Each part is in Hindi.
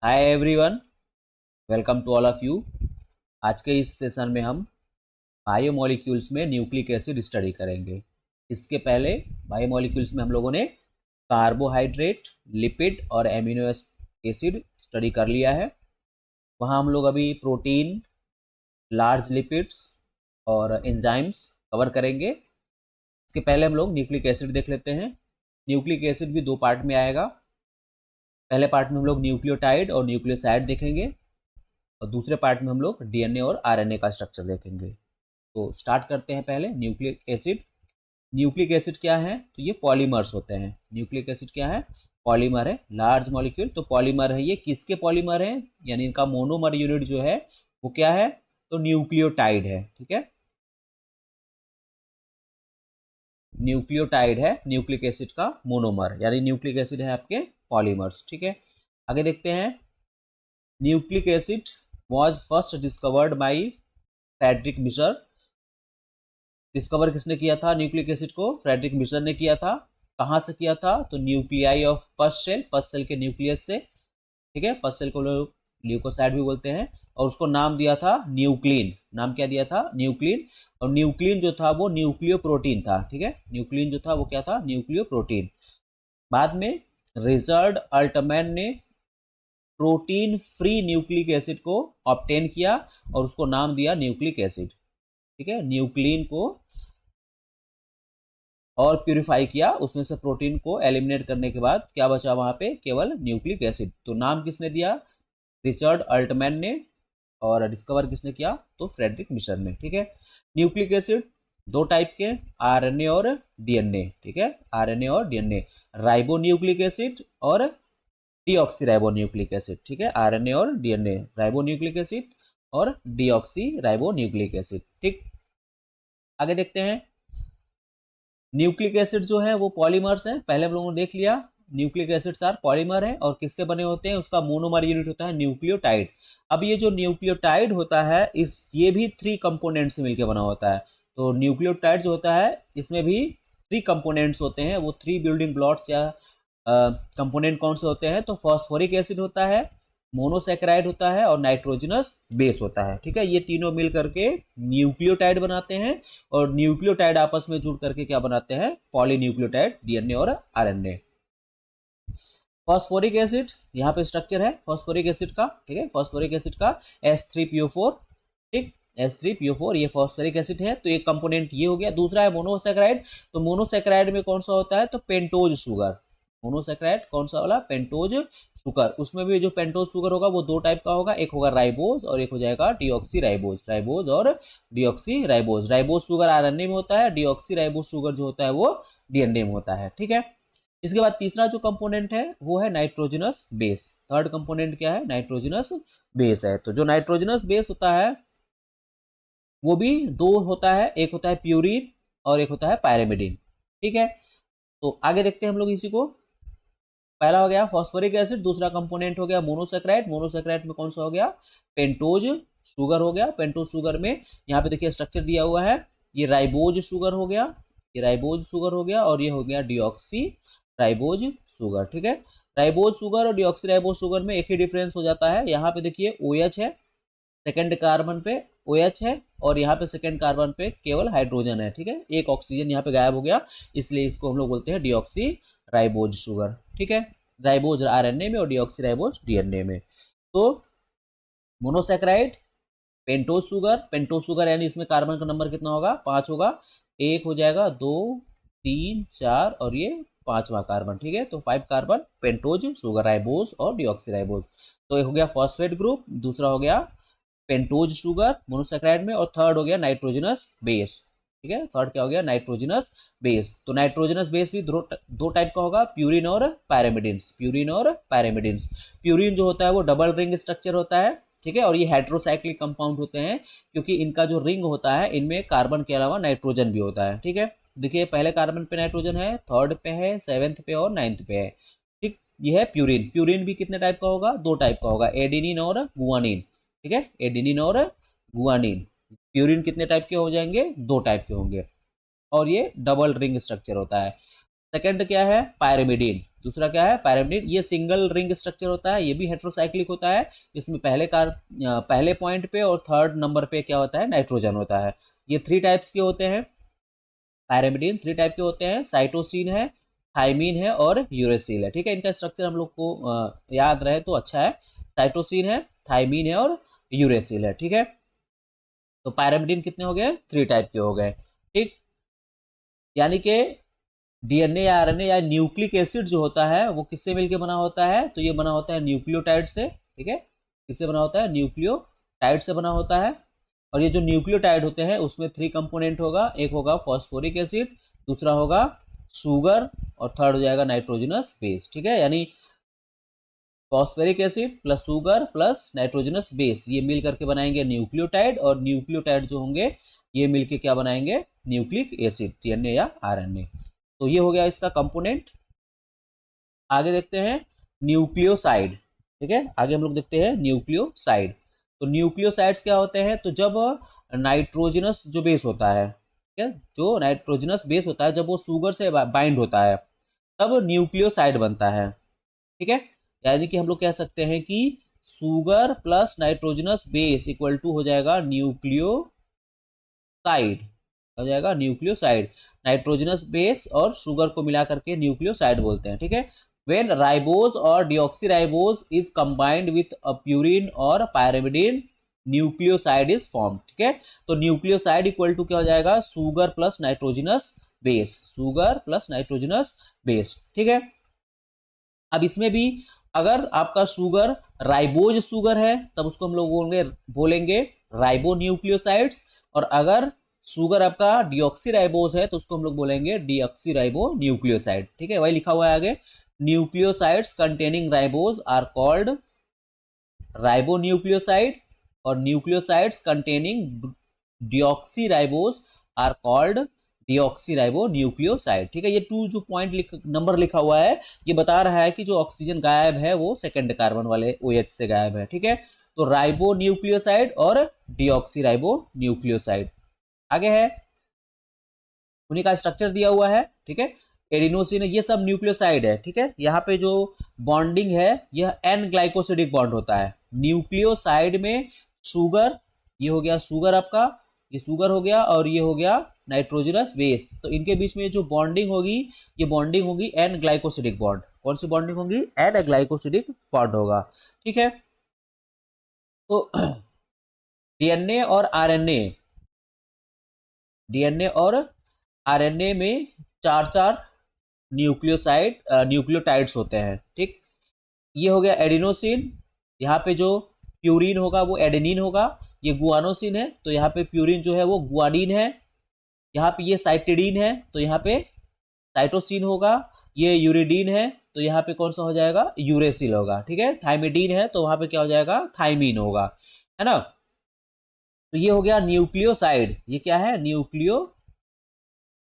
Hi everyone, welcome to all of you. आज के इस सेशन में हम बायोमोलिक्यूल्स में न्यूक्लिक एसिड स्टडी करेंगे। इसके पहले बायोमोलिक्यूल्स में हम लोगों ने कार्बोहाइड्रेट, लिपिड और एमिनो एसिड स्टडी कर लिया है। वहाँ हम लोग अभी प्रोटीन, लार्ज लिपिड्स और एंजाइम्स कवर करेंगे। इसके पहले हम लोग न्यूक्लिक एसिड देख लेते हैं। न्यूक्लिक एसिड भी दो पार्ट में आएगा। पहले पार्ट में हम लोग न्यूक्लियोटाइड और न्यूक्लियोसाइड देखेंगे और दूसरे पार्ट में हम लोग डीएनए और आरएनए का स्ट्रक्चर देखेंगे। तो स्टार्ट करते हैं पहले न्यूक्लिक एसिड। न्यूक्लिक एसिड क्या है? तो ये पॉलीमर्स होते हैं। न्यूक्लिक एसिड क्या है? पॉलीमर है, लार्ज मॉलिक्यूल। तो पॉलीमर है। ये किसके पॉलीमर है? यानी इनका मोनोमर यूनिट जो है वो क्या है? तो न्यूक्लियोटाइड है। ठीक है, न्यूक्लियोटाइड है न्यूक्लिक एसिड का मोनोमर, यानी न्यूक्लिक एसिड है आपके पॉलीमर्स। ठीक है, आगे देखते हैं। Nucleic acid was first discovered by Frederick Miescher. Discover किसने किया था न्यूक्लिक एसिड को? फ्रेडरिक मिशर ने किया था। कहाँ से किया था? तो nuclei of pus cell, pus cell के न्यूक्लियस से। ठीक है, पस सेल को लोग ल्यूकोसाइड भी बोलते हैं। और उसको नाम दिया था न्यूक्लिन। नाम क्या दिया था? न्यूक्लिन। और न्यूक्लिन जो था वो न्यूक्लियो प्रोटीन था। ठीक है, न्यूक्लिन जो था वो क्या था? Nucleo protein. बाद में रिचर्ड अल्टमैन ने प्रोटीन फ्री न्यूक्लिक एसिड को ऑब्टेन किया और उसको नाम दिया न्यूक्लिक एसिड। ठीक है, न्यूक्लिन को और प्यूरिफाई किया, उसमें से प्रोटीन को एलिमिनेट करने के बाद क्या बचा वहां पे? केवल न्यूक्लिक एसिड। तो नाम किसने दिया? रिचर्ड अल्टमैन ने। और डिस्कवर किसने किया? तो फ्रेडरिक मिशर ने। ठीक है, न्यूक्लिक एसिड दो टाइप के, आरएनए और डीएनए। ठीक है, आरएनए और डीएनए, राइबो न्यूक्लिक एसिड और डीऑक्सी राइबो न्यूक्लिक एसिड। ठीक है, आरएनए और डीएनए, राइबो न्यूक्लिक एसिड और डीऑक्सी राइबो न्यूक्लिक एसिड। ठीक, आगे देखते हैं। न्यूक्लिक एसिड जो है वो पॉलीमर्स हैं। पहले हम लोगों ने देख लिया न्यूक्लिक एसिड्स आर पॉलीमर है और किससे बने होते हैं? उसका मोनोमर यूनिट होता है न्यूक्लियोटाइड। अब ये जो न्यूक्लियोटाइड होता है ये भी थ्री कंपोनेंट से मिलकर बना होता है। तो न्यूक्लियोटाइड जो होता है इसमें भी थ्री कंपोनेंट्स होते हैं। वो थ्री बिल्डिंग ब्लॉक्स या कंपोनेंट कौन से होते हैं? तो फॉस्फोरिक एसिड होता है, मोनोसेक्राइड होता है और नाइट्रोजनस बेस होता है। ठीक है, ये तीनों मिल करके न्यूक्लियोटाइड बनाते हैं और न्यूक्लियोटाइड आपस में जुड़ करके क्या बनाते हैं? पॉलीन्यूक्लियोटाइड, डीएनए और आरएनए। फॉस्फोरिक एसिड, यहाँ पे स्ट्रक्चर है फॉस्फोरिक एसिड का। ठीक है, फॉस्फोरिक एसिड का H3PO4। ठीक, H3PO4 ये फॉस्फोरिक एसिड है। तो एक कंपोनेंट ये हो गया। दूसरा है मोनोसेक्राइड। तो मोनोसेक्राइड में कौन सा होता है? तो पेंटोज शुगर। मोनोसेक्राइड कौन सा वाला? Pentose sugar. उसमें भी जो पेंटोज शुगर होगा वो दो टाइप का होगा, एक होगा राइबोज और एक हो जाएगा डीऑक्सी राइबोज। राइबोज और deoxy ribose. Ribose sugar RNA में होता है, डीऑक्सी राइबोज शुगर जो होता है वो डीएनए में होता है। ठीक है, इसके बाद तीसरा जो कंपोनेंट है वो है नाइट्रोजनस बेस। थर्ड कंपोनेंट क्या है? नाइट्रोजनस बेस है। तो जो नाइट्रोजनस बेस होता है वो भी दो होता है, एक होता है प्यूरिन और एक होता है पायरेमिडिन। ठीक है, तो आगे देखते हैं हम लोग इसी को। पहला हो गया फॉस्फोरिक एसिड, दूसरा कंपोनेंट हो गया मोनोसेक्राइड। मोनोसेक्राइड में कौन सा हो गया? पेंटोज शुगर हो गया। पेंटोज शुगर में यहाँ पे देखिए स्ट्रक्चर दिया हुआ है, ये राइबोज शुगर हो गया, ये राइबोज शुगर हो गया और ये हो गया डीऑक्सी राइबोज शुगर। ठीक है, राइबोज शुगर और डीऑक्सी राइबोज शुगर में एक ही डिफरेंस हो जाता है। यहाँ पे देखिए OH है, सेकेंड कार्बन पे OH है और यहाँ पे सेकेंड कार्बन पे केवल हाइड्रोजन है। ठीक है, एक ऑक्सीजन यहाँ पे गायब हो गया, इसलिए इसको हम लोग बोलते हैं डीऑक्सी राइबोज शुगर। ठीक है, राइबोज आरएनए में और डीऑक्सी राइबोज डीएनए में। तो मोनोसेक्राइड, पेंटोज शुगर यानी इसमें कार्बन का नंबर कितना होगा? 5 होगा। एक हो जाएगा, 2, 3, 4 और ये पांचवा कार्बन। ठीक है, तो 5 कार्बन पेंटोज शुगर, राइबोज और डीऑक्सी राइबोज। तो एक हो गया फॉस्फेट ग्रुप, दूसरा हो गया पेंटोज शुगर मोनोसेक्राइड में और थर्ड हो गया नाइट्रोजनस बेस। ठीक है, थर्ड क्या हो गया? Nitrogenous base. तो नाइट्रोजनस बेस भी दो टाइप का होगा, प्यूरिन और पैरामिडिन्स। प्यूरिन और पैरामिडिन्स। प्यूरिन जो होता है वो डबल रिंग स्ट्रक्चर होता है। ठीक है, और ये हेट्रोसाइक्लिक कंपाउंड होते हैं क्योंकि इनका जो रिंग होता है इनमें कार्बन के अलावा नाइट्रोजन भी होता है। ठीक है, देखिए पहले कार्बन पे नाइट्रोजन है, थर्ड पे है, सेवेंथ पे और नाइन्थ पे है। ठीक, ये है प्यूरिन। प्यूरिन भी कितने टाइप का होगा? दो टाइप का होगा, एडिनिन और गुआनिन। ठीक है, एडिनिन और गुआनिन। प्यूरिन कितने टाइप के हो जाएंगे? दो टाइप के होंगे और ये डबल रिंग स्ट्रक्चर होता है। सेकंड क्या है? पायरेमिडीन। दूसरा क्या है पैरामिडिन, ये सिंगल रिंग स्ट्रक्चर होता है, ये भी हेट्रोसाइक्लिक होता है। इसमें पहले पॉइंट पे और थर्ड नंबर पे क्या होता है नाइट्रोजन होता है। ये 3 टाइप्स के होते हैं, पैरामिडिन 3 टाइप के होते हैं, साइटोसिन है, थाइमिन है और यूरेसिल है। ठीक है, इनका स्ट्रक्चर हम लोग को याद रहे तो अच्छा है। साइटोसिन है, थाइमिन है और यूरेसिल है। ठीक है, तो पैरामिडिन कितने हो गए 3 टाइप के हो गए। ठीक, यानी कि डीएनए या आरएनए या न्यूक्लिक एसिड जो होता है वो किससे मिलकर बना होता है, तो ये बना होता है न्यूक्लियोटाइड से। ठीक है, किससे बना होता है न्यूक्लियोटाइड से बना होता है। और ये जो न्यूक्लियोटाइड होते हैं उसमें 3 कंपोनेंट होगा, एक होगा फॉस्फोरिक एसिड, दूसरा होगा शुगर और थर्ड हो जाएगा नाइट्रोजनस बेस। ठीक है, यानी phosphoric acid plus sugar plus nitrogenous base ये मिल करके बनाएंगे न्यूक्लियोटाइड, और न्यूक्लियोटाइड जो होंगे ये मिलके क्या बनाएंगे न्यूक्लिक एसिड, डीएनए या आरएनए। तो ये हो गया इसका कंपोनेंट। आगे देखते हैं न्यूक्लियोसाइड। ठीक है, आगे हम लोग देखते हैं न्यूक्लियोसाइड। तो न्यूक्लियोसाइड्स क्या होते हैं, तो जब नाइट्रोजनस जो बेस होता है, ठीक है, जो नाइट्रोजनस बेस होता है जब वो शुगर से बाइंड होता है तब न्यूक्लियोसाइड बनता है। ठीक है, यानी कि हम लोग कह सकते हैं कि sugar plus nitrogenous base equal to हो जाएगा न्यूक्लियोसाइड, हो जाएगा न्यूक्लियोसाइड। नाइट्रोजनस बेस और शुगर को मिला करके न्यूक्लियोसाइड बोलते हैं। ठीक है, व्हेन राइबोज और deoxyribose is combined with a purine और पायरिमिडिन न्यूक्लियोसाइड इज फॉर्म। ठीक है, तो न्यूक्लियोसाइड इक्वल टू क्या हो जाएगा sugar plus nitrogenous base, sugar plus nitrogenous base. ठीक है, अब इसमें भी अगर आपका शुगर राइबोज शुगर है तब उसको हम लोग बोलेंगे राइबो न्यूक्लियोसाइड्स, और अगर शुगर आपका डिऑक्सीराइबोज है तो उसको हम लोग बोलेंगे डिऑक्सीराइबो न्यूक्लियोसाइड। ठीक है, वही लिखा हुआ है आगे, nucleosides containing ribose are called ribo nucleoside, और nucleosides containing deoxyribose are called deoxyribo nucleoside. ठीक है, ये 2 जो नंबर लिखा हुआ है ये बता रहा है कि जो ऑक्सीजन गायब है वो सेकंड कार्बन वाले OH से गायब है। ठीक है, तो राइबो न्यूक्लियोसाइड और डिऑक्सीराइबो न्यूक्लियोसाइड। आगे है उन्हीं का स्ट्रक्चर दिया हुआ है। ठीक है, एडिनोसिन ये सब न्यूक्लियोसाइड है। ठीक है, यहाँ पे जो बॉन्डिंग है यह एन ग्लाइकोसिडिक बॉन्ड होता है न्यूक्लियोसाइड में। शुगर, ये हो गया शुगर आपका, ये शुगर हो गया और ये हो गया नाइट्रोजनस बेस, तो इनके बीच में जो बॉन्डिंग होगी ये बॉन्डिंग होगी एन ग्लाइकोसिडिक बॉन्ड। कौन सी बॉन्डिंग होगी एन ग्लाइकोसिडिक बॉन्ड होगा। ठीक है, तो डीएनए और आरएनए, डीएनए और आरएनए में 4 न्यूक्लियोटाइड्स होते हैं। ठीक, ये हो गया एडिनोसिन, यहाँ पे जो प्यूरिन होगा वो एडेनिन होगा, ये गुआनोसिन है तो यहाँ पे प्यूरिन जो है वो गुआनिन है, यहाँ पे ये साइटिडीन है तो यहाँ पे साइटोसिन होगा, ये यूरिडीन है तो यहाँ पे कौन सा हो जाएगा यूरेसिल होगा। ठीक है, थाइमिडीन है तो वहाँ पे क्या हो जाएगा थाइमीन होगा, है ना। तो ये हो गया न्यूक्लियोसाइड, ये क्या है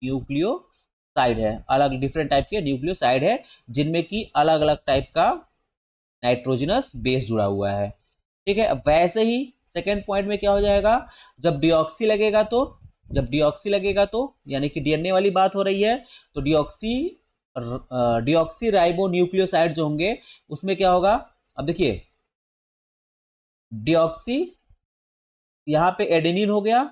न्यूक्लियोसाइड है, अलग डिफरेंट टाइप के न्यूक्लियोसाइड है जिनमें की अलग अलग टाइप का नाइट्रोजनस बेस जुड़ा हुआ है। ठीक है, अब वैसे ही सेकेंड पॉइंट में क्या हो जाएगा, जब डिऑक्सी लगेगा तो, यानी कि डीएनए वाली बात हो रही है, तो डिऑक्सी राइबो न्यूक्लियोसाइड जो होंगे उसमें क्या होगा, अब देखिए डिऑक्सी यहाँ पे एडेनिन हो गया,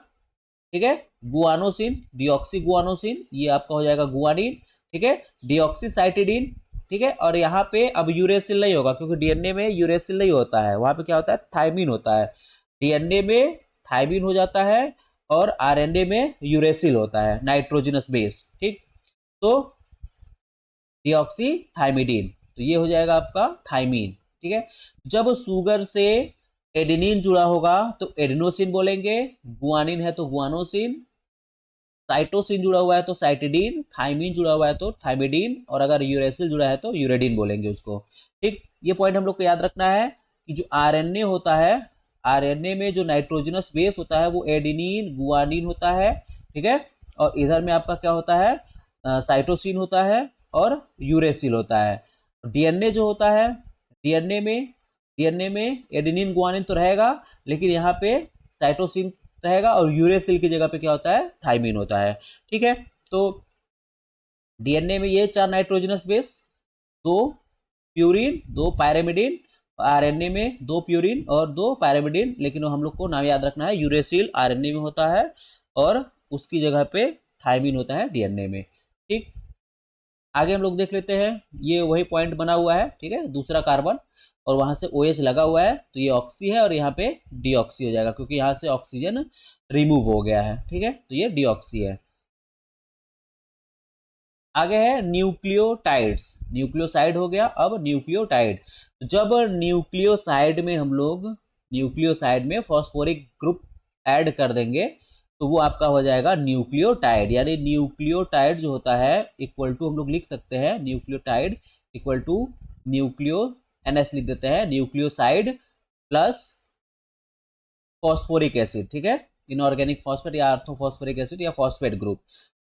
ठीक है, गुआनोसिन, डिऑक्सी गुआनोसिन ये आपका हो जाएगा गुआनिन। ठीक है, डिऑक्सीसाइटिडीन, ठीक है, और यहाँ पे अब यूरेसिल नहीं होगा क्योंकि डीएनए में यूरेसिल नहीं होता है, वहां पे क्या होता है थाइमिन होता है। डीएनए में थाइमिन हो जाता है और आरएनए में यूरेसिल होता है नाइट्रोजनस बेस। ठीक, तो डिऑक्सीथाइमिडीन, तो ये हो जाएगा आपका थाइमीन। ठीक है, जब शुगर से एडेनिन जुड़ा होगा तो एडेनोसिन बोलेंगे, गुआनिन है तो गुआनोसिन, साइटोसिन जुड़ा हुआ है तो साइटिडीन, थाइमिन जुड़ा हुआ है तो थाइमिडीन, और अगर यूरेसिल जुड़ा है तो यूरेडिन बोलेंगे उसको। ठीक, ये पॉइंट हम लोग को याद रखना है कि जो आरएनए होता है, आरएनए में जो नाइट्रोजनस बेस होता है वो एडेनिन गुआनिन होता है। ठीक है, और इधर में आपका क्या होता है साइटोसिन होता है और यूरेसिल होता है। डीएनए जो होता है, डीएनए में एडेनिन गुआनिन तो रहेगा लेकिन यहाँ पे साइटोसिन रहेगा और यूरेसिल की जगह पे क्या होता है थाइमिन होता है। ठीक है, तो डीएनए में ये 4 नाइट्रोजनस बेस, 2 प्यूरिन, 2 पायरेमिडिन, आरएनए में 2 प्यूरिन और 2 पायरेमिडिन, लेकिन हम लोग को नाम याद रखना है यूरेसिल आरएनए में होता है और उसकी जगह पे थायमिन होता है डीएनए में। ठीक, आगे हम लोग देख लेते हैं, ये वही पॉइंट बना हुआ है, ठीक है, दूसरा कार्बन और वहां से OH लगा हुआ है, तो ये ऑक्सी है और यहाँ पे डीऑक्सी हो जाएगा क्योंकि यहाँ से ऑक्सीजन रिमूव हो गया है, ठीक है, तो ये डीऑक्सी है। आगे है न्यूक्लियोटाइड्स, न्यूक्लियोसाइड हो गया, अब न्यूक्लियोटाइड। जब न्यूक्लियोसाइड में हम लोग न्यूक्लियोसाइड में फॉस्फोरिक ग्रुप ऐड कर देंगे तो वो आपका हो जाएगा न्यूक्लियोटाइड, यानी न्यूक्लियोटाइड जो होता है इक्वल टू हम लोग लिख सकते हैं nucleotide equal to nucleo NS लिख देते हैं, न्यूक्लियोसाइड प्लस फॉस्फोरिक एसिड, ठीक है, इनऑर्गेनिक फॉस्फेट या आर्थोफॉस्फोरिक एसिड या फॉस्फेट ग्रुप।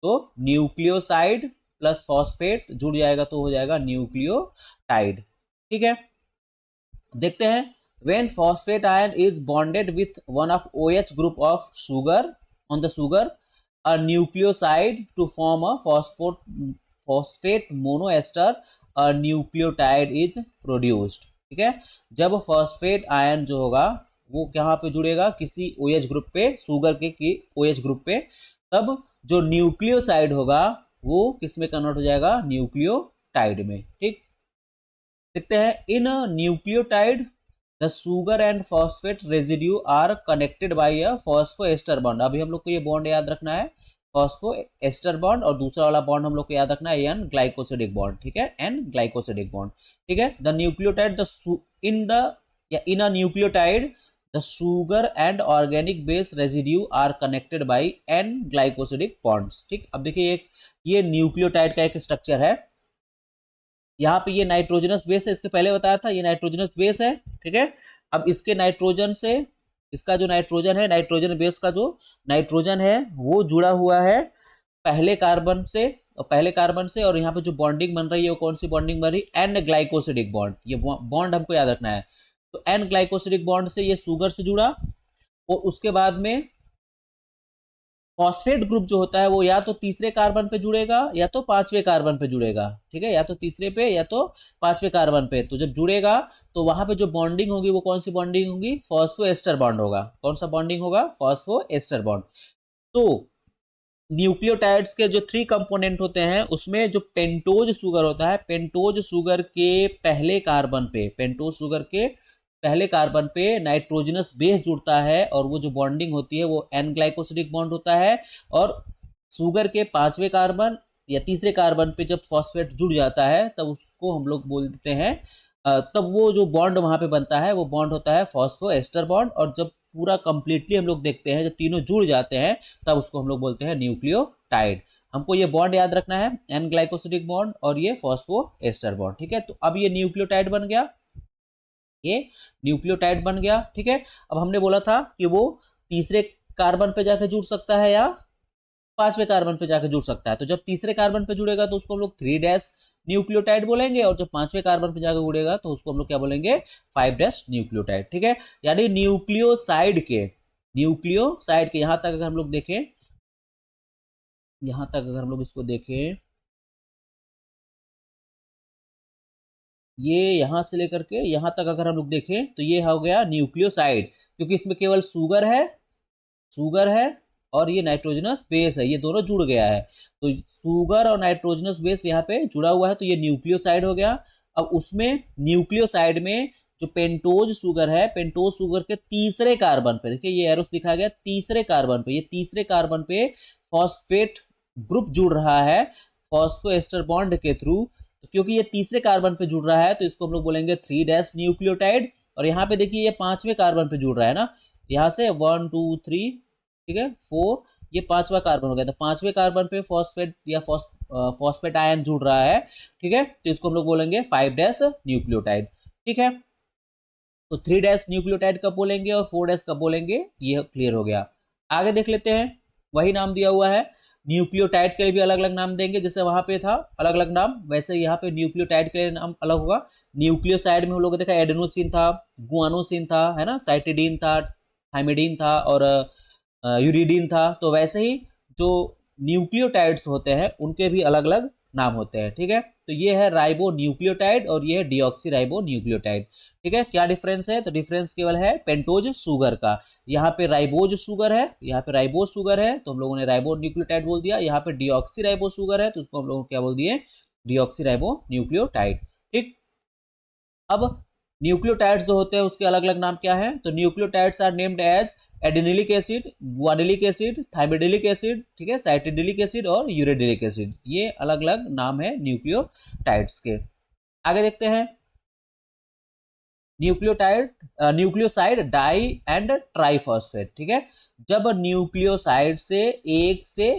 तो न्यूक्लियोसाइड प्लस फॉस्फेट जुड़ जाएगा तो हो जाएगा न्यूक्लियोटाइड, ठीक है। देखते हैं, when phosphate ion is bonded with one of OH group of sugar on the sugar, a nucleoside to form a phosphate monoester, a nucleotide is produced, ठीक है। जब फॉस्फेट आयन जो होगा वो कहाँ पे जुड़ेगा, किसी OH ग्रुप पे, शुगर के की OH ग्रुप पे, तब जो न्यूक्लियोसाइड होगा वो किस में कन्वर्ट हो जाएगा, न्यूक्लियोटाइड में, ठीक। देखते हैं, in nucleotide the sugar and phosphate residue are connected by a phosphoester bond. अभी हम लोग को ये बॉन्ड याद रखना है, फॉस्फोएस्टर बॉन्ड, और दूसरा वाला बॉन्ड हम लोग को याद रखना है एन ग्लाइकोसिडिक बॉन्ड, ठीक है, एन ग्लाइकोसिडिक बॉन्ड, ठीक है। The nucleotide in a nucleotide the sugar and organic base residue are connected by an glycosidic bonds, ठीक। अब देखिए ये न्यूक्लियोटाइड का एक स्ट्रक्चर है, यहाँ पे ये नाइट्रोजनस बेस है, इसके पहले बताया था ये नाइट्रोजनस बेस है, ठीक है। अब इसके नाइट्रोजन से, इसका जो नाइट्रोजन है, नाइट्रोजन बेस का जो नाइट्रोजन है वो जुड़ा हुआ है पहले कार्बन से, और पहले कार्बन से, और यहाँ पे जो बॉन्डिंग बन रही है वो कौन सी बॉन्डिंग बन रही है, एन ग्लाइकोसिडिक बॉन्ड, ये बॉन्ड हमको याद रखना है। तो एन ग्लाइकोसिडिक बॉन्ड से ये शुगर से जुड़ा, और उसके बाद में फॉस्फेट ग्रुप जो होता है वो या तो तीसरे कार्बन पे जुड़ेगा या तो पांचवें कार्बन पे जुड़ेगा, ठीक है, या तो तीसरे पे या तो पांचवें कार्बन पे। तो जब जुड़ेगा तो वहां पे जो बॉन्डिंग होगी वो कौन सी बॉन्डिंग होगी, फॉस्फोएस्टर बॉन्ड होगा। कौन सा बॉन्डिंग होगा, फॉस्फोएस्टर बॉन्ड। तो न्यूक्लियोटाइड्स के जो 3 कंपोनेंट होते हैं उसमें जो पेंटोज शुगर होता है, पेंटोज शुगर के पहले कार्बन पे, पेंटोज शुगर के पहले कार्बन पे नाइट्रोजनस बेस जुड़ता है और वो जो बॉन्डिंग होती है वो एन ग्लाइकोसिडिक बॉन्ड होता है, और शुगर के 5वें कार्बन या तीसरे कार्बन पे जब फॉस्फेट जुड़ जाता है तब उसको हम लोग बोल देते हैं, तब वो जो बॉन्ड वहां पे बनता है वो बॉन्ड होता है फॉस्फोएस्टर बॉन्ड, और जब पूरा कंप्लीटली हम लोग देखते हैं जब तीनों जुड़ जाते हैं तब उसको हम लोग बोलते हैं न्यूक्लियोटाइड। हमको ये बॉन्ड याद रखना है, एन ग्लाइकोसिडिक बॉन्ड और ये फॉस्फोएस्टर बॉन्ड, ठीक है। तो अब ये न्यूक्लियोटाइड बन गया, ये न्यूक्लियोटाइड बन गया, ठीक है। अब हमने बोला था कि वो तीसरे कार्बन पे जाके जुड़ सकता है या 5वें कार्बन पे जाके जुड़ सकता है। तो जब तीसरे कार्बन पे जुड़ेगा तो उसको हम लोग 3' न्यूक्लियोटाइड बोलेंगे, और जब 5वें कार्बन पे जाके जुड़ेगा तो उसको हम लोग क्या बोलेंगे, 5' न्यूक्लियोटाइड, ठीक है। यानी न्यूक्लियोसाइड के यहां तक अगर हम लोग देखें, यहां तक अगर हम लोग इसको देखें, ये यहां से लेकर के यहां तक अगर हम लोग देखें तो ये हो गया न्यूक्लियोसाइड, क्योंकि इसमें केवल शुगर है और ये नाइट्रोजनस बेस है, ये दोनों जुड़ गया है। तो शुगर और नाइट्रोजनस बेस यहाँ पे जुड़ा हुआ है तो ये न्यूक्लियोसाइड हो गया। अब उसमें न्यूक्लियोसाइड में जो पेंटोज शुगर है, पेंटोज शुगर के तीसरे कार्बन पे, देखिए ये एरोस दिखा गया तीसरे कार्बन पे, ये तीसरे कार्बन पे फॉस्फेट ग्रुप जुड़ रहा है फॉस्फोएस्टर बॉन्ड के थ्रू। तो क्योंकि ये तीसरे कार्बन पे जुड़ रहा है तो इसको हम लोग बोलेंगे 3' न्यूक्लियोटाइड। और यहाँ पे देखिए ये 5वें कार्बन पे जुड़ रहा है ना, यहाँ से 1 2 3, ठीक है, 4, ये 5वां कार्बन हो गया। तो 5वें कार्बन पे फॉस्फेट या फॉस्फेट आयन जुड़ रहा है, ठीक है, तो इसको हम लोग बोलेंगे 5' न्यूक्लियोटाइड, ठीक है। तो 3' न्यूक्लियोटाइड कब बोलेंगे और 4' कब बोलेंगे, ये क्लियर हो गया। आगे देख लेते हैं, वही नाम दिया हुआ है, न्यूक्लियोटाइड के लिए भी अलग अलग नाम देंगे, जैसे वहां पे था अलग अलग नाम, वैसे यहाँ पे न्यूक्लियोटाइड के लिए नाम अलग होगा। न्यूक्लियोसाइड में हम लोग देखा एडेनोसिन था, गुआनोसिन था, है ना, साइटिडीन था, थाइमिडीन था और यूरिडीन था। तो वैसे ही जो न्यूक्लियोटाइड्स होते हैं उनके भी अलग अलग नाम होते हैं, ठीक है। तो ये है राइबो न्यूक्लियोटाइड और ये है डिऑक्सी राइबो न्यूक्लियोटाइड। ठीक है, क्या डिफरेंस है? तो डिफरेंस केवल है पेंटोज शुगर का। यहाँ पे राइबोज शुगर है, यहाँ पे राइबोज शुगर है तो हम लोगों ने राइबो न्यूक्लियोटाइड बोल दिया। यहाँ पे डिऑक्सी राइबो शुगर है तो उसको हम लोग क्या बोल दिए? Deoxy ribo nucleotide. ठीक, अब न्यूक्लियोटाइड्स जो होते हैं उसके अलग अलग नाम क्या है? तो nucleotides are named as adenylic acid, guanylic acid, thymidylic acid, ठीक है, साइटिडिलिक एसिड और यूरिडिलिक एसिड, ये अलग अलग नाम है न्यूक्लियोटाइड्स के। आगे देखते हैं, न्यूक्लियोसाइड डाई एंड ट्राइफॉस्फेट। ठीक है, जब न्यूक्लियोसाइड से एक से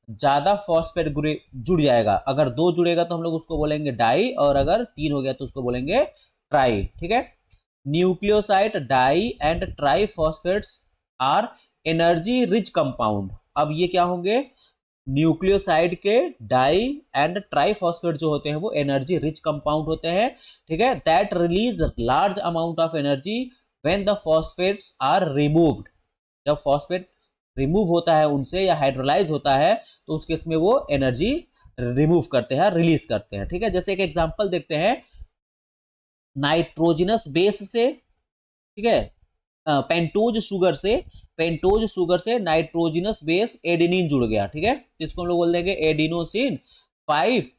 ज्यादा फॉस्फेट जुड़ जाएगा, अगर दो जुड़ेगा तो हम लोग उसको बोलेंगे डाई, और अगर तीन हो गया तो उसको बोलेंगे ट्राई। ठीक है, nucleoside di and triphosphates are energy rich compound. अब ये क्या होंगे? न्यूक्लियोसाइड के डाई एंड ट्राइफॉस्फेट जो होते हैं वो एनर्जी रिच कंपाउंड होते हैं। ठीक है, that release large amount of energy when the phosphates are removed. जब फॉस्फेट रिमूव होता है उनसे या हाइड्रोलाइज होता है तो उस केस में वो एनर्जी रिमूव करते हैं, रिलीज करते हैं। ठीक है, जैसे एक एग्जांपल देखते हैं, नाइट्रोजनस बेस से, ठीक है, पेंटोज शुगर से नाइट्रोजनस बेस एडेनिन जुड़ गया। ठीक है, तो इसको हम लोग बोल देंगे एडिनोसिन 5,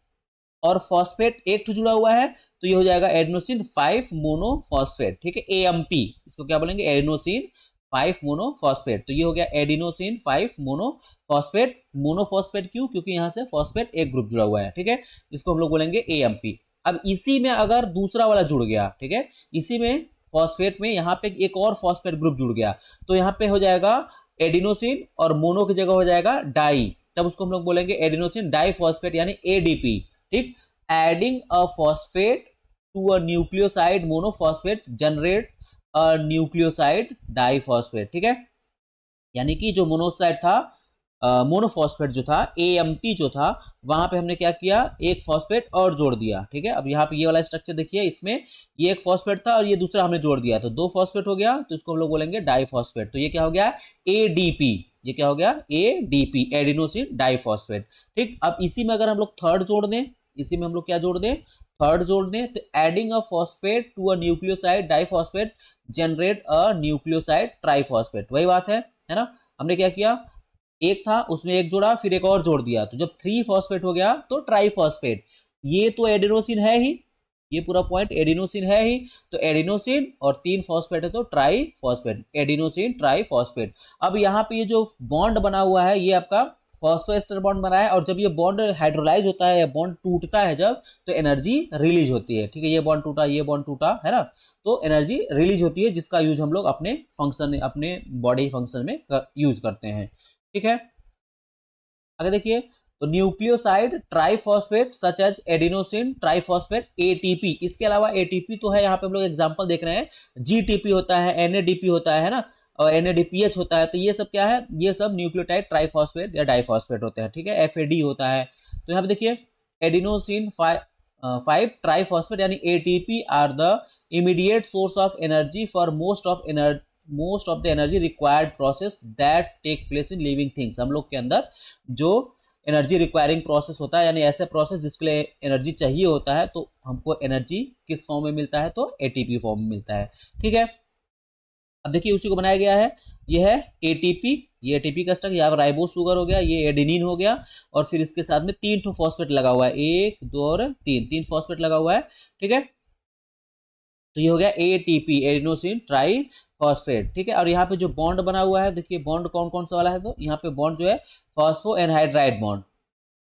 और फॉस्फेट एक तो जुड़ा हुआ है तो ये हो जाएगा एडिनोसिन 5 मोनोफॉस्फेट। ठीक है, एएमपी, इसको क्या बोलेंगे? Adenosine 5 monophosphate. तो ये हो गया एडिनोसिन 5 मोनोफॉस्फेट। मोनोफॉस्फेट क्यों? क्योंकि यहाँ से फॉस्फेट एक ग्रुप जुड़ा हुआ है। ठीक है, इसको हम लोग बोलेंगे एएमपी। अब इसी में अगर दूसरा वाला जुड़ गया, ठीक है, इसी में फॉस्फेट में यहाँ पे एक और फॉस्फेट ग्रुप जुड़ गया तो यहाँ पे हो जाएगा एडिनोसिन और मोनो की जगह हो जाएगा डाई, तब उसको हम लोग बोलेंगे एडिनोसिन डाई फॉस्फेट यानी एडीपी। ठीक, adding a phosphate to a nucleoside monophosphate generate a nucleoside diphosphate. ठीक है, यानी कि जो मोनोसाइड था, मोनोफॉस्फेट जो था, एएमपी जो था, वहां पे हमने क्या किया? एक फॉस्फेट और जोड़ दिया। ठीक है, अब यहाँ पे ये वाला स्ट्रक्चर देखिए, इसमें ये एक फॉस्फेट था और ये दूसरा हमने जोड़ दिया तो दो फॉस्फेट हो गया, तो इसको हम लोग बोलेंगे डाइफॉस्फेट। तो ये क्या हो गया? एडीपी। ये क्या हो गया? ADP, adenosine diphosphate. ठीक, अब इसी में अगर हम लोग थर्ड जोड़ दें, इसी में हम लोग क्या जोड़ दें? थर्ड जोड़ दें, तो adding a phosphate to a nucleoside diphosphate generate a nucleoside triphosphate. वही बात है ना? हमने क्या किया? एक था उसमें एक जोड़ा, फिर एक और जोड़ दिया, तो जब 3 फॉस्फेट हो गया तो ट्राइफॉस्फेट। ये तो एडिनोसिन है ही, ये पूरा पॉइंट एडिनोसिन है ही, तो एडिनोसिन और 3 फॉस्फेट है तो ट्राइफॉस्फेट, एडिनोसिन ट्राइफॉस्फेट। अब यहाँ पे ये जो बॉन्ड बना हुआ है ये आपका फॉस्फोएस्टर बॉन्ड बना है, और जब ये बॉन्ड हाइड्रोलाइज होता है या बॉन्ड टूटता है जब, तो एनर्जी रिलीज होती है। ठीक है, ये बॉन्ड टूटा, ये बॉन्ड टूटा, है ना, तो एनर्जी रिलीज होती है, जिसका यूज हम लोग अपने फंक्शन, अपने बॉडी फंक्शन में यूज करते हैं। ठीक है, आगे देखिए, तो nucleoside triphosphate such as adenosine triphosphate ATP, इसके अलावा एटीपी तो है, यहाँ पे हम लोग एग्जांपल देख रहे हैं, जीटीपी होता है, एनएडीपी होता है ना, और एनएडीपीएच होता है, तो ये सब क्या है? ये सब न्यूक्लियोटाइड ट्राइफॉस्फेट या डाइफॉस्फेट होते हैं। ठीक है, एफएडी होता है। तो यहाँ पे देखिए, एडिनोसिन 5 ट्राइफॉस्फेट यानी ATP are the immediate source of energy for most of the energy required process that take place in living things. हम लोग के अंदर जो एनर्जी रिक्वायरिंग प्रोसेस होता है, यानी ऐसे प्रोसेस जिसके लिए एनर्जी चाहिए होता है, तो हमको एनर्जी किस फॉर्म में मिलता है? तो एटीपी फॉर्म में मिलता है। ठीक है, अब देखिए उसी को बनाया गया है, ये है एटीपी, ये एटीपी का स्ट्रक्चर, यहाँ राइबोस शुगर हो गया, ये एडेनिन हो गया, और फिर इसके साथ में 3 ठो फॉस्फेट लगा हुआ है, 1 2 और 3 फॉस्फेट लगा हुआ है। ठीक है, तो ये हो गया एटीपी, एडिनोसिन ट्राई फॉस्फेट। ठीक है, और यहाँ पे जो बॉन्ड बना हुआ है, देखिए बॉन्ड कौन कौन सा वाला है, तो यहाँ पे बॉन्ड जो है phospho anhydride bond,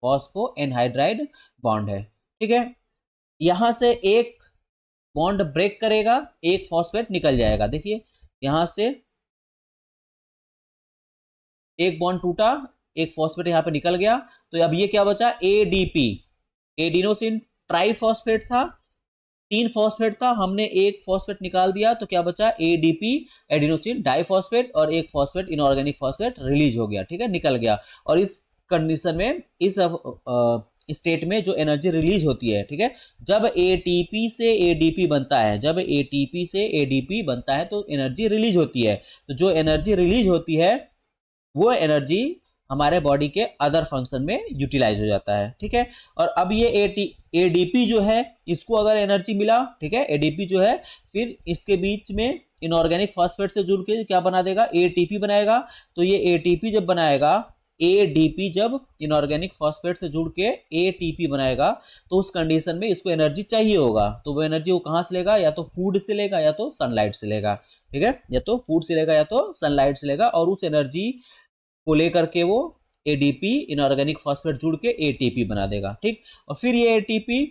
phospho anhydride bond है। ठीक है, यहाँ से एक बॉन्ड ब्रेक करेगा, एक फॉस्फेट निकल जाएगा। देखिए यहाँ से एक बॉन्ड टूटा, एक फॉस्फेट यहाँ पे निकल गया, तो अब ये क्या बचा? एडीपी, एडिनोसिन ट्राइफॉस्फेट था, 3 फॉस्फेट था, हमने एक फॉस्फेट निकाल दिया, तो क्या बचा? एडीपी, एडिनोसिन डाइफॉस्फेट, और एक फॉस्फेट इनऑर्गेनिक फॉस्फेट रिलीज हो गया। ठीक है, निकल गया, और इस कंडीशन में, इस स्टेट में जो एनर्जी रिलीज होती है, ठीक है, जब एटीपी से एडीपी बनता है, जब एटीपी से एडीपी बनता है तो एनर्जी रिलीज होती है, तो जो एनर्जी रिलीज होती है वो एनर्जी हमारे बॉडी के अदर फंक्शन में यूटिलाइज हो जाता है, ठीक है। और अब ये एडीपी जो है, इसको अगर एनर्जी मिला, ठीक है, एडीपी जो है फिर इसके बीच में इनऑर्गेनिक फॉस्फेट से जुड़ के क्या बना देगा, एटीपी बनाएगा। तो ये एटीपी जब बनाएगा, एडीपी जब इनऑर्गेनिक फॉस्फेट से जुड़ के एटीपी बनाएगा, तो उस कंडीशन में इसको एनर्जी चाहिए होगा। तो वो एनर्जी वो कहाँ से लेगा, या तो फूड से लेगा या तो सनलाइट से लेगा, ठीक है, या तो फूड से लेगा या तो सनलाइट से लेगा। और उस एनर्जी को लेकर के वो एडीपी इनऑर्गेनिक फॉस्फेट जुड़ के एटीपी बना देगा, ठीक। और फिर ये एटीपी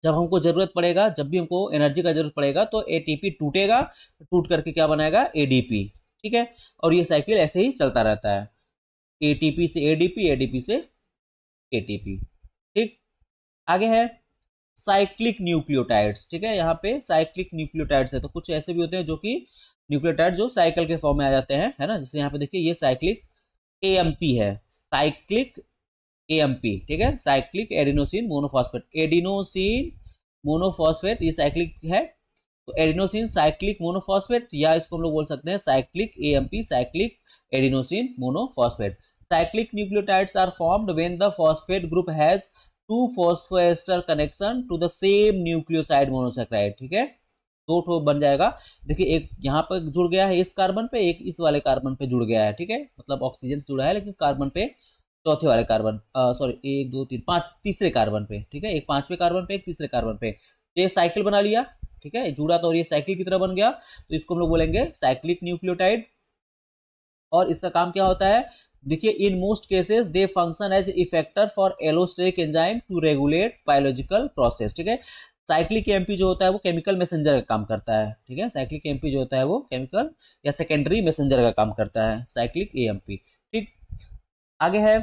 जब हमको जरूरत पड़ेगा, जब भी हमको एनर्जी का जरूरत पड़ेगा, तो एटीपी टूटेगा, टूट करके क्या बनाएगा, एडीपी, ठीक है। और ये साइकिल ऐसे ही चलता रहता है, एटीपी से एडीपी, एडीपी से एटीपी, ठीक। आगे है साइक्लिक न्यूक्लियोटाइड्स, ठीक है। यहाँ पे साइक्लिक न्यूक्लियोटाइड्स है, तो कुछ ऐसे भी होते हैं जो कि न्यूक्लियोटाइड जो साइकिल के फॉर्म में आ जाते हैं, है ना। जैसे यहाँ पे देखिए ये साइक्लिक एएमपी है, साइक्लिक एएमपी, ठीक है, cyclic adenosine monophosphate, adenosine monophosphate ये साइक्लिक है। तो एडिनोसिन साइक्लिक मोनोफॉस्फेट, या इसको हम लोग बोल सकते हैं cyclic AMP, cyclic adenosine monophosphate. Cyclic nucleotides are formed when the phosphate group has two phosphoester connection to the same nucleoside monosaccharide, ठीक है। दो ठो बन जाएगा। देखिए एक यहाँ पर जुड़ गया है इस कार्बन पे, एक इस वाले कार्बन पे जुड़ गया है, ठीक है, मतलब ऑक्सीजन से जुड़ा है लेकिन कार्बन पे, चौथे वाले कार्बन, सॉरी 1 2 3 5 तीसरे कार्बन पे, ठीक है, एक पांचवें कार्बन पे, एक तीसरे कार्बन पे। तो ये साइकिल बना लिया, ठीक है, जुड़ा तो, और ये साइकिल की तरह बन गया, तो इसको हम लोग बोलेंगे साइक्लिक न्यूक्लियोटाइड। और इसका काम क्या होता है, देखिए in most cases they function as effector for allosteric enzyme to regulate biological process, ठीक है। साइक्लिक एमपी जो होता है वो केमिकल मैसेंजर का काम करता है, ठीक है, साइक्लिक एमपी जो होता है वो केमिकल या सेकेंडरी मैसेंजर का काम करता है, साइक्लिक एएमपी, ठीक। आगे है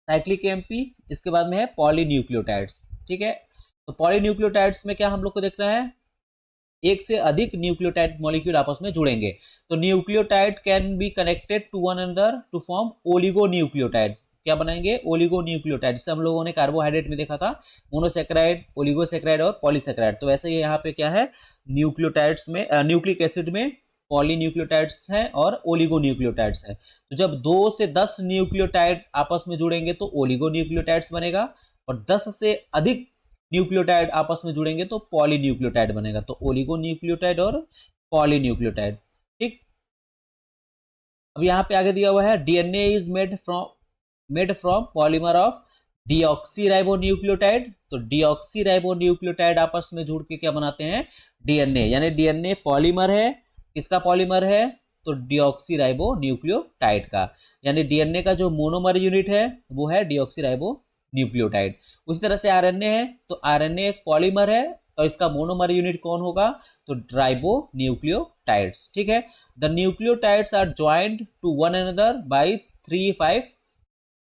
साइक्लिक एमपी, इसके बाद में है पॉलीन्यूक्लियोटाइड्स, ठीक है। तो पॉलीन्यूक्लियोटाइड्स में क्या हम लोग को देख रहे हैं, एक से अधिक न्यूक्लियोटाइड मॉलिक्यूल आपस में जुड़ेंगे। तो nucleotide can be connected to one another to form oligonucleotide, क्या बनाएंगे, ओलिगोन्यूक्लियोटाइड, जिसे हम लोगों ने कार्बोहाइड्रेट में देखा था, मोनोसेक्राइड, ओलिगोसेक्राइड और पॉलीसेक्राइड। तो वैसे ही यहाँ पे क्या है, न्यूक्लियोटाइड्स में, न्यूक्लिक एसिड में पॉलीन्यूक्लियोटाइड्स हैं और ओलिगोन्यूक्लियोटाइड्स हैं। तो जब 2 से 10 न्यूक्लियोटाइड आपस में जुड़ेंगे तो ओलिगोन्यूक्लियोटाइड्स बनेगा, और 10 से अधिक न्यूक्लियोटाइड आपस में जुड़ेंगे तो पॉलीन्यूक्लियोटाइड बनेगा। तो ओलिगोन्यूक्लियोटाइड और पॉलीन्यूक्लियोटाइड, ठीक। अब यहाँ पे आगे दिया हुआ है DNA is made from polymer of deoxyribonucleotide. तो डीऑक्सीराइबोन्यूक्लियोटाइड आपस में जुड़ के क्या बनाते हैं, डीएनए, यानी डीएनए पॉलीमर है, किसका पॉलीमर है, तो डीऑक्सीराइबोन्यूक्लियोटाइड का। यानी डीएनए का जो मोनोमर यूनिट है वो है डीऑक्सीराइबो न्यूक्लियोटाइड। उसी तरह से आरएनए है, तो आरएनए एक पॉलीमर है, और इसका मोनोमर यूनिट कौन होगा, तो राइबो न्यूक्लियोटाइड्स, ठीक है। The nucleotides are joint to one another by 3,5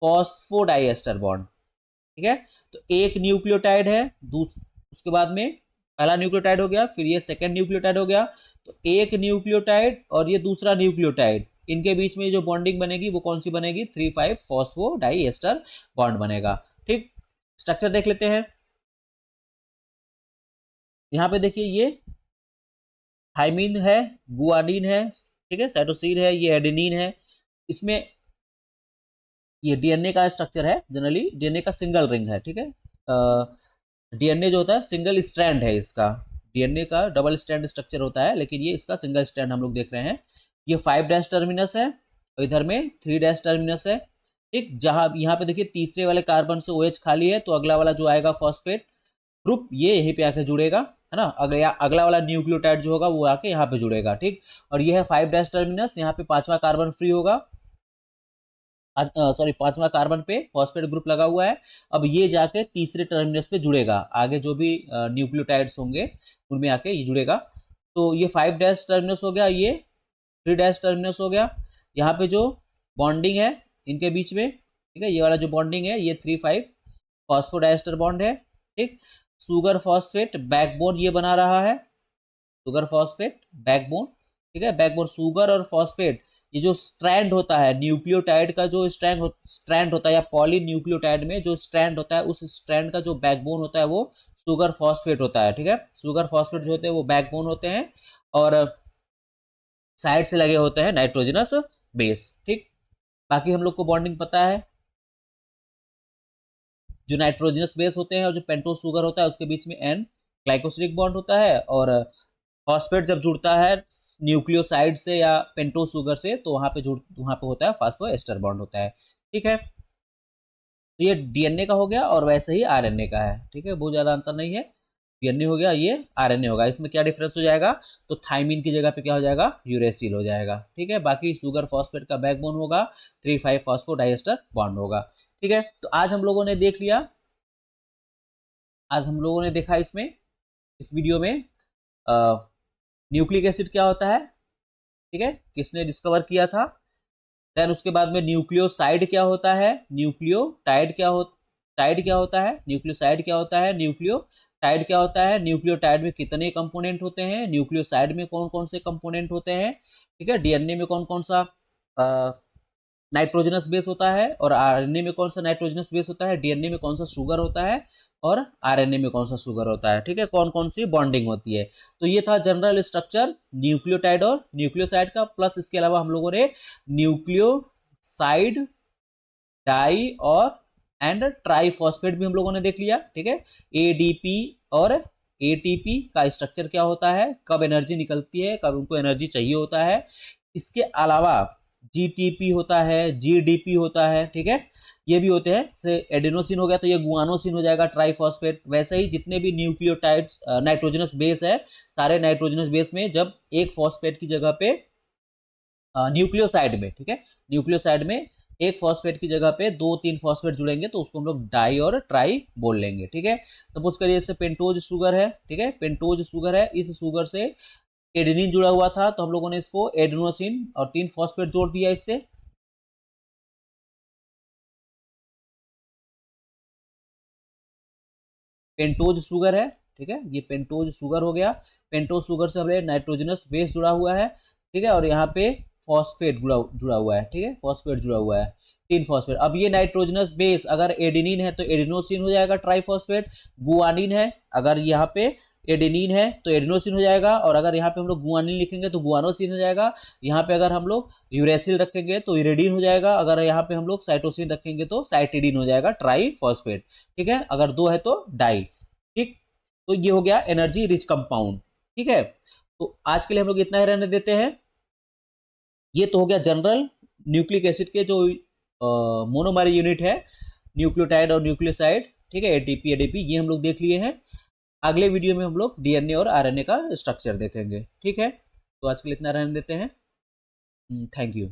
phosphodiester bond, ठीक है। तो एक न्यूक्लियोटाइड है, उसके बाद में पहला न्यूक्लियोटाइड हो गया, फिर ये सेकेंड न्यूक्लियोटाइड हो गया। तो एक न्यूक्लियोटाइड और ये दूसरा न्यूक्लियोटाइड, इनके बीच में जो बॉन्डिंग बनेगी वो कौन सी बनेगी, 3,5 फॉस्फोडाइएस्टर बॉन्ड बनेगा, ठीक। स्ट्रक्चर देख लेते हैं। यहाँ पे देखिए ये थाइमिन है, गुआनिन है, ठीक है, साइटोसिन है, ये एडेनिन है। इसमें ये डीएनए का स्ट्रक्चर है, जनरली डीएनए का सिंगल रिंग है, ठीक है। डीएनए जो होता है सिंगल स्ट्रैंड है इसका, डीएनए का डबल स्ट्रैंड स्ट्रक्चर होता है, लेकिन ये इसका सिंगल स्ट्रैंड हम लोग देख रहे हैं। ये 5 डैश टर्मिनस है, और इधर में 3 डैश टर्मिनस है, ठीक। जहां यहाँ पे देखिए तीसरे वाले कार्बन से OH खाली है, तो अगला वाला जो आएगा फॉस्फेट ग्रुप ये यहीं पे आके जुड़ेगा, है ना। अगला वाला न्यूक्लियोटाइड जो होगा वो आके यहाँ पे जुड़ेगा, ठीक। और ये है 5 डैश टर्मिनस, यहाँ पे 5वां कार्बन फ्री होगा, सॉरी 5वां कार्बन पे फॉस्फेट ग्रुप लगा हुआ है। अब ये जाके तीसरे टर्मिनस पे जुड़ेगा, आगे जो भी न्यूक्लियोटाइड्स होंगे उनमें आके ये जुड़ेगा। तो ये 5 डैश टर्मिनस हो गया, ये 3 डैश टर्मिनस हो गया। यहाँ पे जो बॉन्डिंग है इनके बीच में, ठीक है, ये वाला जो बॉन्डिंग है ये 3,5 फॉस्फोडाइस्टर बॉन्ड है, ठीक। सुगर फॉस्फेट बैकबोन ये बना रहा है, सुगर फॉस्फेट बैकबोन, ठीक है, बैकबोन सुगर और फॉस्फेट, ये जो स्ट्रैंड होता है न्यूक्लियोटाइड का, जो स्ट्रैंड होता है, या पॉली न्यूक्लियोटाइड में जो स्ट्रैंड होता है, उस स्ट्रैंड का जो बैकबोन होता है वो सुगर फॉस्फेट होता है, ठीक है। सुगर फॉस्फेट जो होते हैं वो बैकबोन होते हैं, और साइड से लगे होते हैं नाइट्रोजनस बेस, ठीक। बाकी हम लोग को बॉन्डिंग पता है, जो नाइट्रोजनस बेस होते हैं और जो पेंटोज शुगर होता है उसके बीच में एन ग्लाइकोसिलिक बॉन्ड होता है, और फॉस्फेट जब जुड़ता है न्यूक्लियोसाइड से या पेंटोज शुगर से तो वहां पे होता है फास्फोएस्टर बॉन्ड होता है। ठीक है, तो ये डीएनए का हो गया और वैसे ही आरएनए का है। ठीक है, बहुत ज्यादा अंतर नहीं है, डीएनए हो गया, ये आरएनए होगा। इसमें क्या डिफरेंस हो जाएगा, तो थाइमिन की जगह पे क्या हो जाएगा, यूरेसिल हो जाएगा। ठीक है, बाकी शुगर फॉस्फेट का बैकबोन होगा, 3,5 फॉस्फोडाइएस्टर बॉन्ड होगा। ठीक है, तो आज हम लोगों ने देख लिया, आज हम लोगों ने देखा इसमें, इस वीडियो में न्यूक्लिक एसिड क्या होता है, ठीक है, किसने डिस्कवर किया था। देन उसके बाद में न्यूक्लियोसाइड क्या होता है, न्यूक्लियोटाइड क्या हो टाइड क्या होता है, न्यूक्लियोसाइड क्या होता है, न्यूक्लियोटाइड क्या होता है, न्यूक्लियोटाइड में कितने कंपोनेंट होते हैं, न्यूक्लियोसाइड में कौन कौन से कंपोनेंट होते हैं। ठीक है, डीएनए में कौन कौन सा नाइट्रोजनस बेस होता है, और आरएनए में कौन सा नाइट्रोजनस बेस होता है, डीएनए में कौन सा शुगर होता है, और आरएनए में कौन सा शुगर होता है। ठीक है, कौन कौन सी बॉन्डिंग होती है। तो ये था जनरल स्ट्रक्चर न्यूक्लियोटाइड और न्यूक्लियोसाइड का, प्लस इसके अलावा हम लोगों ने न्यूक्लियोसाइड, डाई और एंड ट्राईफॉस्फेट भी हम लोगों ने देख लिया। ठीक है, एडीपी और एटीपी का स्ट्रक्चर क्या होता है, कब एनर्जी निकलती है, कब उनको एनर्जी चाहिए होता है। इसके अलावा जीटीपी होता है, जीडीपी होता है। ठीक है, ये भी होते हैं, जैसे एडेनोसिन हो गया तो ये गुआनोसिन हो जाएगा, ट्राईफॉस्फेट। वैसे ही जितने भी न्यूक्लियोटाइड्स नाइट्रोजनस बेस है, सारे नाइट्रोजनस बेस में जब एक फॉस्फेट की जगह पे न्यूक्लियोसाइड में, ठीक है, न्यूक्लियोसाइड में एक फॉस्फेट की जगह पे 2-3 फॉस्फेट जुड़ेंगे तो उसको हम लोग डाई और ट्राई बोल लेंगे। ठीक है, सपोज करिए इससे पेंटोज शुगर है। ठीक है, पेंटोज शुगर है, इस शुगर से एडेनिन जुड़ा हुआ था तो हम लोगों ने इसको एडेनोसिन और 3 फॉस्फेट जोड़ दिया इससे। पेंटोज शुगर है, ठीक है, ये पेंटोज शुगर हो गया। पेंटोज शुगर से हमें नाइट्रोजनस बेस जुड़ा हुआ है। ठीक है, और यहाँ पे फॉस्फेट जुड़ा हुआ है। ठीक है, फॉस्फेट जुड़ा हुआ है, 3 फॉस्फेट। अब ये नाइट्रोजनस बेस अगर एडेनिन है तो एडेनोसिन हो जाएगा ट्राईफॉस्फेट। गुआनिन है, अगर यहाँ पे एडेनिन है तो एडेनोसिन हो जाएगा, और अगर यहाँ पे हम लोग गुआनिन लिखेंगे तो गुआनोसिन हो जाएगा। यहाँ पे अगर हम लोग यूरेसिल रखेंगे तो यूरेडिन हो जाएगा, अगर यहाँ पे हम लोग साइटोसिन रखेंगे तो साइटिडीन हो जाएगा, ट्राईफॉस्फेट। ठीक है, अगर 2 है तो डाई। ठीक, तो ये हो गया एनर्जी रिच कंपाउंड। ठीक है, तो आज के लिए हम लोग इतना ही रहने देते हैं। ये तो हो गया जनरल न्यूक्लिक एसिड के जो मोनोमर यूनिट है, न्यूक्लियोटाइड और न्यूक्लियोसाइड। ठीक है, एटीपी एडीपी ये हम लोग देख लिए हैं। अगले वीडियो में हम लोग डीएनए और आरएनए का स्ट्रक्चर देखेंगे। ठीक है, तो आज के लिए इतना रहने देते हैं। Thank you.